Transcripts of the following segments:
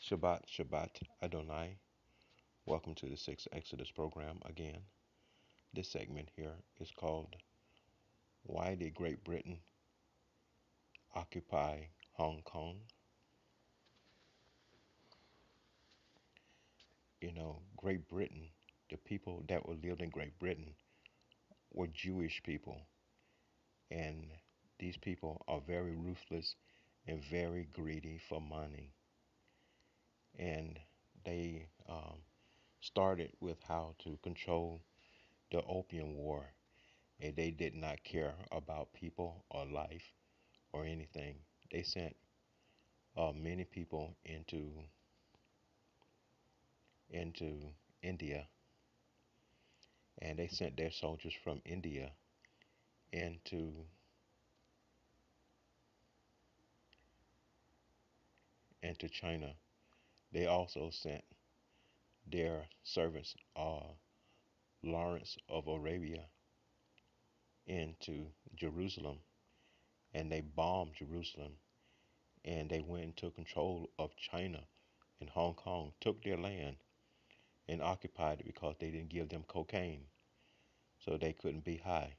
Shabbat, Shabbat Adonai. Welcome to the Sixth Exodus program again. This segment here is called Why Did Great Britain Occupy Hong Kong? Great Britain, the people that were lived in Great Britain were Jewish people, and these people are very ruthless and very greedy for money. And they started with how to control the Opium War, and they did not care about people or life or anything. They sent many people into India, and they sent their soldiers from India into China. They also sent their servants, Lawrence of Arabia, into Jerusalem, and they bombed Jerusalem, and they went and took control of China and Hong Kong, took their land and occupied it because they didn't give them cocaine, so they couldn't be high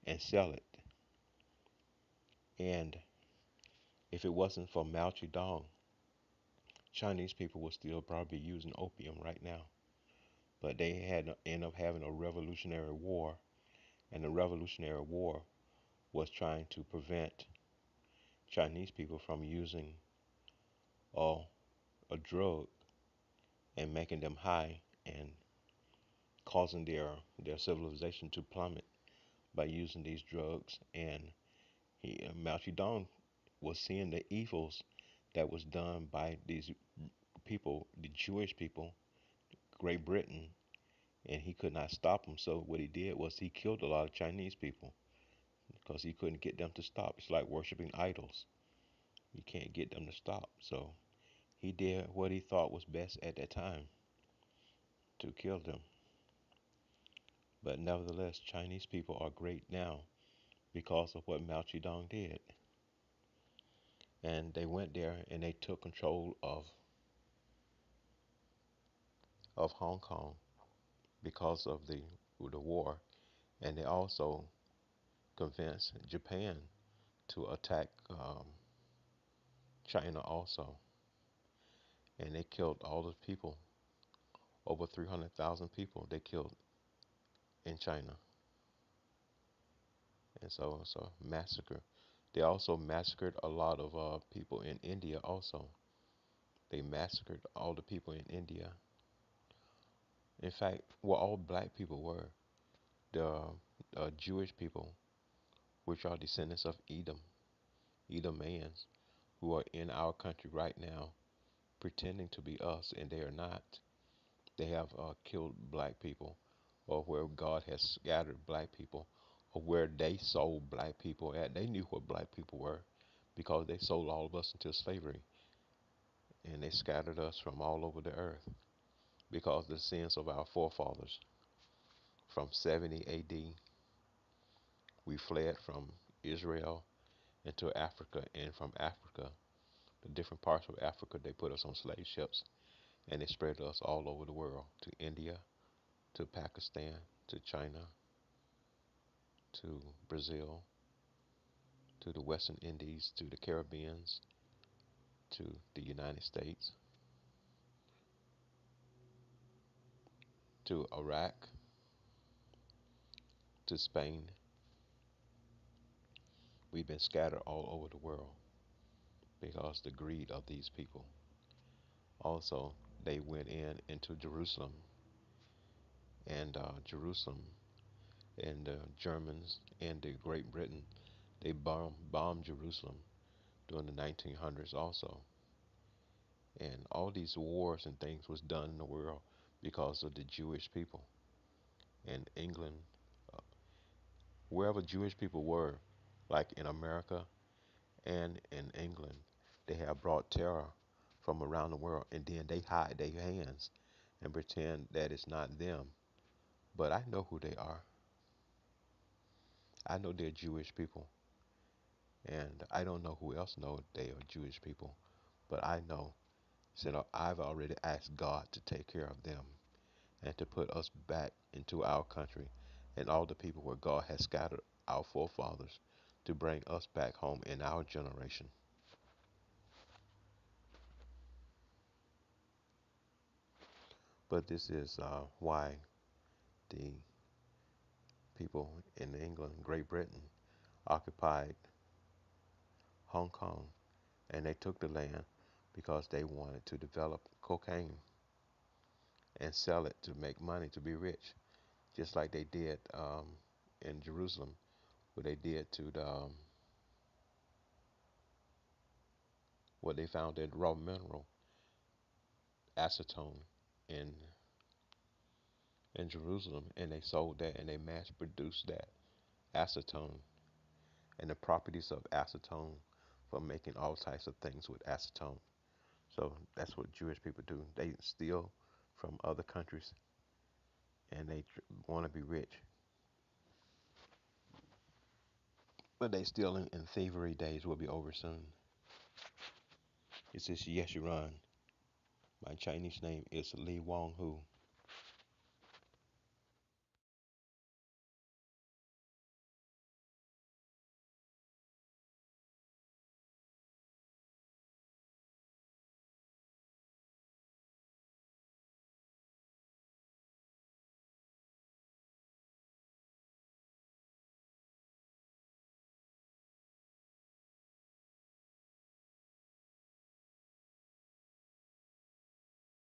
and sell it. And if it wasn't for Mao Zedong, Chinese people would still probably be using opium right now. But they had to end up having a revolutionary war, and the revolutionary war was trying to prevent Chinese people from using a, a drug and making them high and causing their civilization to plummet by using these drugs. And Mao Zedong was seeing the evils that was done by these people, the Jewish people, Great Britain, and he could not stop them. So what he did was he killed a lot of Chinese people because he couldn't get them to stop. It's like worshiping idols. You can't get them to stop. So he did what he thought was best at that time to kill them. But nevertheless, Chinese people are great now because of what Mao Zedong did. And they went there and they took control of Hong Kong because of the war. And they also convinced Japan to attack China also. And they killed all the people, over 300,000 people they killed in China. And so it's a massacre. They also massacred a lot of people in India also. They massacred all the people in India. In fact, well, all black people were the Jewish people, which are descendants of Edomians, who are in our country right now, pretending to be us, and they are not. They have killed black people, or where God has scattered black people, or where they sold black people at. They knew what black people were because they sold all of us into slavery, and they scattered us from all over the earth because of the sins of our forefathers. From 70 AD, we fled from Israel into Africa, and from Africa, the different parts of Africa, they put us on slave ships, and they spread us all over the world, to India, to Pakistan, to China, to Brazil, to the Western Indies, to the Caribbeans, to the United States, to Iraq, to Spain. We've been scattered all over the world because the greed of these people. Also, they went into Jerusalem, and Jerusalem and the Germans and the Great Britain, they bombed Jerusalem during the 1900s also. And all these wars and things was done in the world because of the Jewish people. In England, uh, wherever Jewish people were, like in America and in England, they have brought terror from around the world, and then they hide their hands and pretend that it's not them. But I know who they are. I know they're Jewish people, and I don't know who else know they are Jewish people, but I know Said, I've already asked God to take care of them and to put us back into our country and all the people where God has scattered our forefathers to bring us back home in our generation. But this is why the people in England, Great Britain, occupied Hong Kong and they took the land because they wanted to develop cocaine and sell it to make money to be rich, just like they did in Jerusalem, what they did to the what they found that raw mineral acetone in Jerusalem, and they sold that and they mass produced that acetone and the properties of acetone for making all types of things with acetone. So that's what Jewish people do. They steal from other countries and they want to be rich, but they stealing and thievery days will be over soon. It says Yeshuran. My Chinese name is Li Wong Hu.